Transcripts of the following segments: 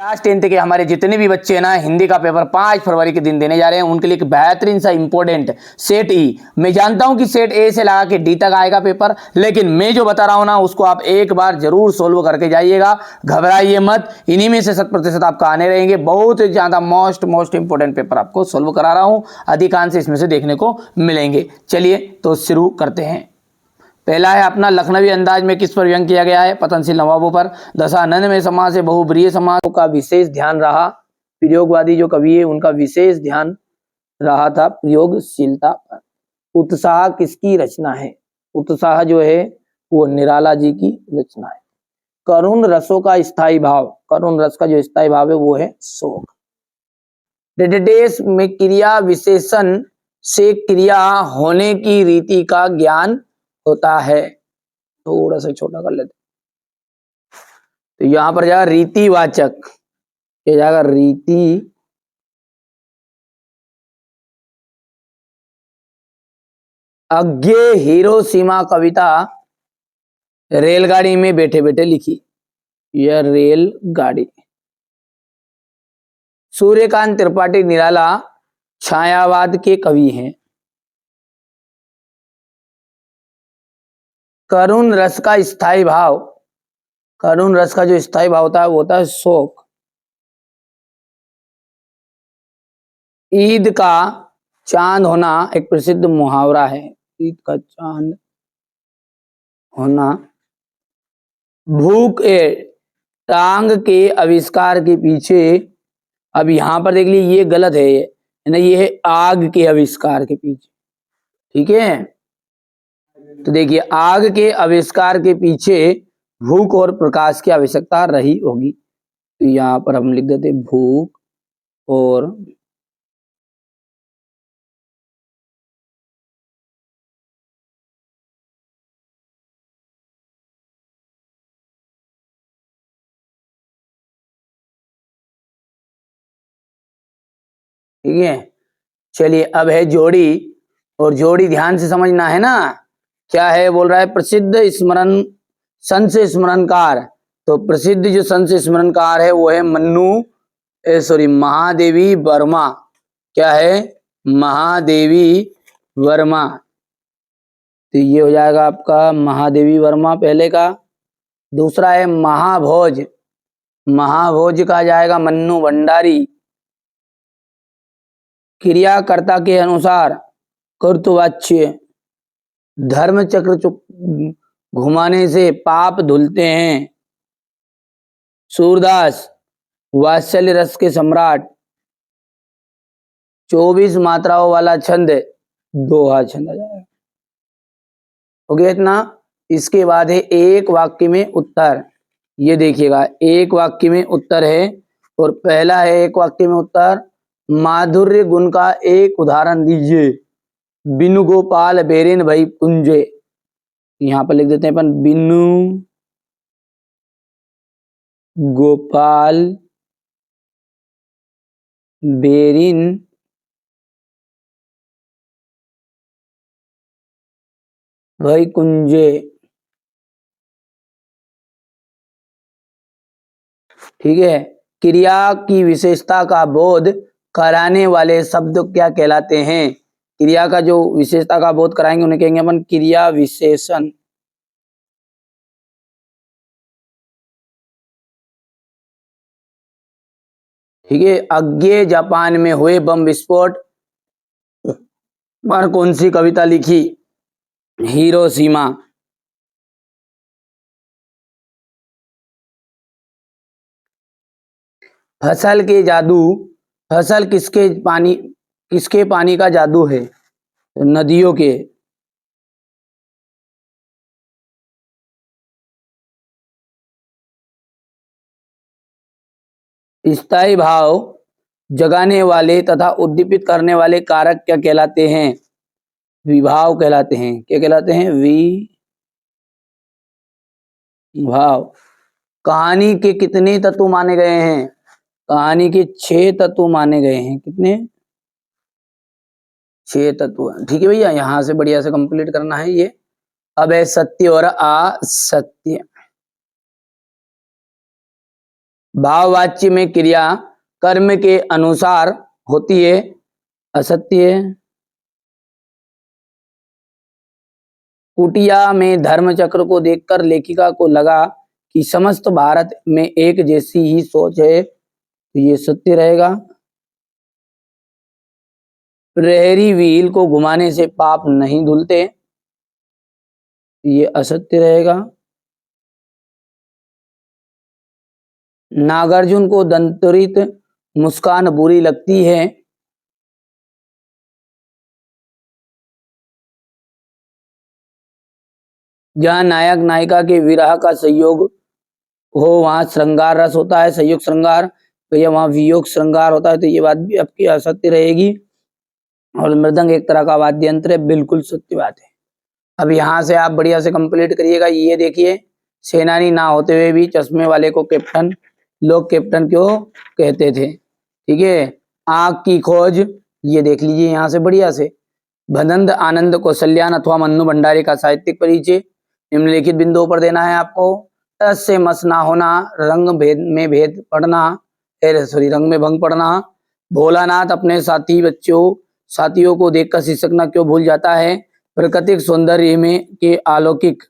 Class 10th के हमारे जितने भी बच्चे हैं ना, हिंदी का पेपर 5 फरवरी के दिन देने जा रहे हैं, उनके लिए एक बेहतरीन सा इंपॉर्टेंट सेट ई। मैं जानता हूं कि सेट ए से लगा के डी तक आएगा पेपर, लेकिन मैं जो बता रहा हूं ना उसको आप एक बार जरूर सोल्व करके जाइएगा। घबराइए मत, इन्हीं में से 100% आपका आने रहेंगे। बहुत ज्यादा मोस्ट इंपॉर्टेंट पेपर आपको सोल्व करा रहा हूं, अधिकांश इसमें से देखने को मिलेंगे। चलिए तो शुरू करते हैं। पहला है अपना लखनवी अंदाज में किस पर व्यंग किया गया है? पतनशील नवाबों पर। दशानंद में समाज से बहुब्रीहि समाज का विशेष ध्यान रहा। प्रयोगवादी जो कवि है उनका विशेष ध्यान रहा था प्रयोगशीलता पर। उत्साह किसकी रचना है? उत्साह जो है वो निराला जी की रचना है। करुण रसों का स्थायी भाव, करुण रस का जो स्थायी भाव है वो है शोक। डेडेस में क्रिया विशेषण से क्रिया होने की रीति का ज्ञान होता है। थोड़ा सा छोटा कर लेते, तो यहां पर जाएगा रीतिवाचक, ये जाएगा रीति अज्ञे हिरोशिमा कविता रेलगाड़ी में बैठे बैठे लिखी। यह रेलगाड़ी। सूर्यकांत त्रिपाठी निराला छायावाद के कवि हैं। करुण रस का स्थायी भाव, करुण रस का जो स्थायी भाव होता है वो होता है शोक। ईद का चांद होना एक प्रसिद्ध मुहावरा है। ईद का चांद होना। भूख ए टांग के आविष्कार के पीछे, अब यहां पर देख लीजिए ये गलत है ना, ये है आग के आविष्कार के पीछे। ठीक है, तो देखिए आग के आविष्कार के पीछे भूख और प्रकाश की आवश्यकता रही होगी, तो यहां पर हम लिख देते भूख और ठीक है। चलिए अब है जोड़ी, और जोड़ी ध्यान से समझना है ना। क्या है बोल रहा है? प्रसिद्ध स्मरण संत स्मरणकार। तो प्रसिद्ध जो संत स्मरणकार है वो है महादेवी वर्मा। क्या है? महादेवी वर्मा। तो ये हो जाएगा आपका महादेवी वर्मा पहले का। दूसरा है महाभोज, महाभोज का जाएगा मन्नू भंडारी। क्रियाकर्ता के अनुसार कर्तवाच्य, धर्म चक्र घुमाने से पाप धुलते हैं। सूरदास वात्सल्य रस के सम्राट। 24 मात्राओं वाला छंद, दोहा छंद आ जाएगा। हो गया इतना। इसके बाद है एक वाक्य में उत्तर। ये देखिएगा एक वाक्य में उत्तर है, और पहला है एक वाक्य में उत्तर, माधुर्य गुण का एक उदाहरण दीजिए। बिनु गोपाल बेरिन भई कुंजे। यहां पर लिख देते हैं अपन बिनु गोपाल बेरिन भई कुंजे। ठीक है। क्रिया की विशेषता का बोध कराने वाले शब्द क्या कहलाते हैं? क्रिया का जो विशेषता का बोध कराएंगे उन्हें कहेंगे अपन क्रिया विशेषण। ठीक है। अज्ञे जापान में हुए बम विस्फोट पर कौन सी कविता लिखी? हिरोशिमा। फसल के जादू, फसल किसके पानी का जादू है? नदियों के। स्थायी भाव जगाने वाले तथा उद्दीपित करने वाले कारक क्या कहलाते हैं? विभाव कहलाते हैं। क्या कहलाते हैं? विभाव। कहानी के कितने तत्व माने गए हैं? कहानी के 6 तत्व माने गए हैं। कितने? 6 तत्व। ठीक है भैया, यहां से बढ़िया से कंप्लीट करना है ये। अब है सत्य और असत्य। भाववाच्य में क्रिया कर्म के अनुसार होती है, असत्य है। कुटिया में धर्म चक्र को देखकर लेखिका को लगा कि समस्त भारत में एक जैसी ही सोच है, तो ये सत्य रहेगा। प्रहरी व्हील को घुमाने से पाप नहीं धुलते, ये असत्य रहेगा। नागार्जुन को दंतरित मुस्कान बुरी लगती है, जहां नायक नायिका के विरह का संयोग हो वहां श्रृंगार रस होता है, संयोग श्रृंगार, तो ये वहां वियोग श्रृंगार होता है, तो ये बात भी आपकी असत्य रहेगी। और मृदंग एक तरह का वाद्य यंत्र है, बिल्कुल सत्य बात है। अब यहाँ से आप बढ़िया से कंप्लीट करिएगा। ये देखिए, सेनानी ना होते हुए भी चश्मे वाले को कैप्टन, लोग कैप्टन क्यों कहते थे, ठीक है। आग की खोज, ये देख लीजिए यहाँ से बढ़िया से। भदंत आनंद कौशल्यान अथवा मन्नू भंडारी का साहित्यिक परिचय निम्नलिखित बिंदुओं पर देना है आपको। टस से मस ना होना, रंग भेद में भेद पढ़ना, सॉरी रंग में भंग पढ़ना, भोलानाथ अपने साथियों को देखकर शिक्षकना क्यों भूल जाता है, प्राकृतिक सौंदर्य में के अलौकिक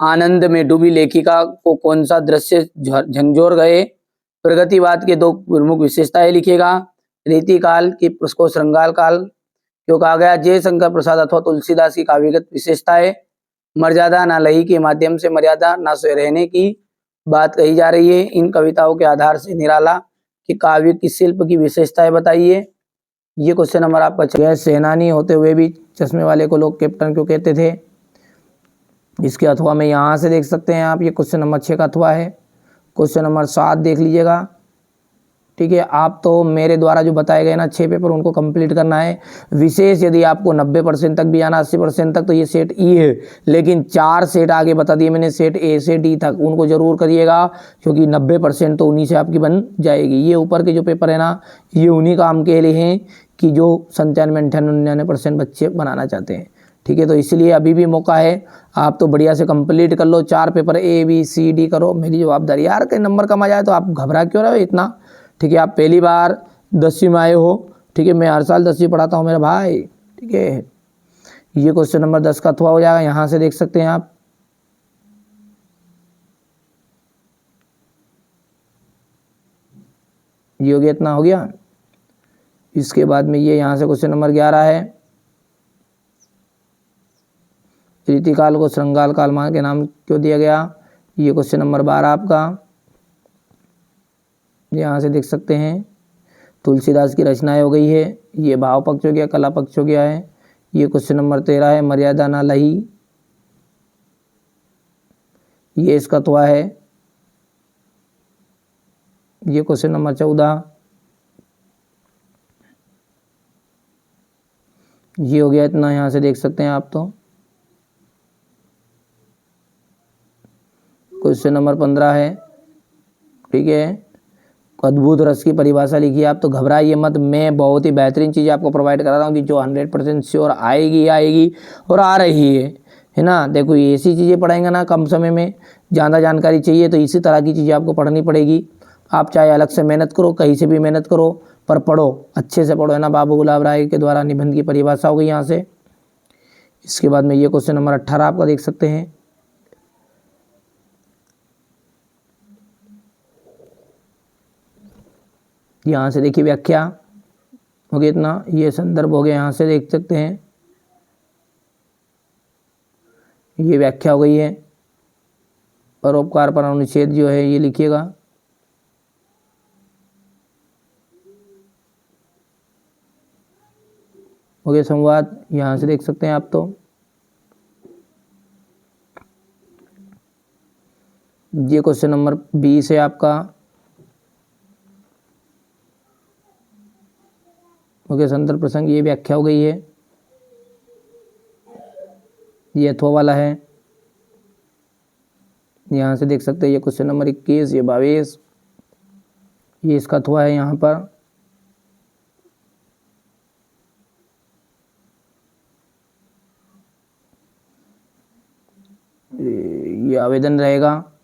आनंद में डूबी लेखिका को कौन सा दृश्य झंझोर गए, प्रगतिवाद के दो प्रमुख विशेषताएं लिखेगा, रीतिकाल की उसको श्रृंगार काल क्यों कहा गया, जयशंकर प्रसाद अथवा तुलसीदास की काव्यगत विशेषताएं, मर्यादा ना लही के माध्यम से मर्यादा ना से रहने की बात कही जा रही है, इन कविताओं के आधार से निराला कि काव्य की शिल्प की विशेषताएं बताइए। ये क्वेश्चन नंबर आपका गया। सेनानी होते हुए भी चश्मे वाले को लोग कैप्टन क्यों कहते थे, इसके अथवा में यहाँ से देख सकते हैं आप, ये क्वेश्चन नंबर 6 का अथवा है। क्वेश्चन नंबर 7 देख लीजिएगा, ठीक है। आप तो मेरे द्वारा जो बताए गए ना 6 पेपर, उनको कंप्लीट करना है। विशेष यदि आपको 90% तक भी आना, 80% तक, तो ये सेट ई है, लेकिन 4 सेट आगे बता दिए मैंने, सेट ए से डी तक, उनको जरूर करिएगा, क्योंकि 90% तो उन्हीं से आपकी बन जाएगी। ये ऊपर के जो पेपर है ना, ये उन्हीं काम के लिए हैं कि जो 97, 98, 99% बच्चे बनाना चाहते हैं, ठीक है। तो इसलिए अभी भी मौका है, आप तो बढ़िया से कंप्लीट कर लो। 4 paper A B C D करो, मेरी जवाबदारी। यार के नंबर कम आ जाए तो आप घबरा क्यों रहे हो इतना, ठीक है। आप पहली बार 10वीं में आए हो, ठीक है। मैं हर साल 10वीं पढ़ाता हूँ मेरे भाई, ठीक है। ये क्वेश्चन नंबर 10 का अथवा हो जाएगा, यहाँ से देख सकते हैं आप। ये हो गया, इतना हो गया। इसके बाद में ये यहाँ से क्वेश्चन नंबर 11 है, रीतिकाल को श्रृंगार काल मान के नाम क्यों दिया गया। ये क्वेश्चन नंबर 12 आपका, यहाँ से देख सकते हैं। तुलसीदास की रचनाएं हो गई है, ये भाव पक्ष हो गया, कला पक्ष हो गया है। ये क्वेश्चन नंबर 13 है, मर्यादा ना लही, ये इसका अथवा है। ये क्वेश्चन नंबर 14, ये हो गया इतना, यहाँ से देख सकते हैं आप। तो क्वेश्चन नंबर 15 है, ठीक है। अद्भुत रस की परिभाषा लिखिए आप। तो घबराइए मत, मैं बहुत ही बेहतरीन चीज़ आपको प्रोवाइड करा रहा हूँ कि जो 100% श्योर आएगी आएगी और आ रही है ना। देखो ऐसी चीज़ें पढ़ाएंगे ना कम समय में, ज़्यादा जानकारी चाहिए तो इसी तरह की चीज़ें आपको पढ़नी पड़ेगी। आप चाहे अलग से मेहनत करो, कहीं से भी मेहनत करो, पर पढ़ो, अच्छे से पढ़ो, है ना। बाबू गुलाब राय के द्वारा निबंध की परिभाषा हो गई यहाँ से। इसके बाद में ये क्वेश्चन नंबर 18 आपका देख सकते हैं। यहाँ से देखिए व्याख्या हो गया इतना, ये संदर्भ हो गया, यहाँ से देख सकते हैं। ये व्याख्या हो गई है। परोपकार पर अनुच्छेद जो है ये लिखिएगा। हो गया संवाद, यहाँ से देख सकते हैं आप। तो ये क्वेश्चन नंबर 20 है आपका। हो गया संदर्भ प्रसंग, ये व्याख्या हो गई है। ये अथवा वाला है, यहाँ से देख सकते हैं। ये क्वेश्चन नंबर 21, ये 22, ये इसका अथवा है यहाँ पर। ये आवेदन रहेगा।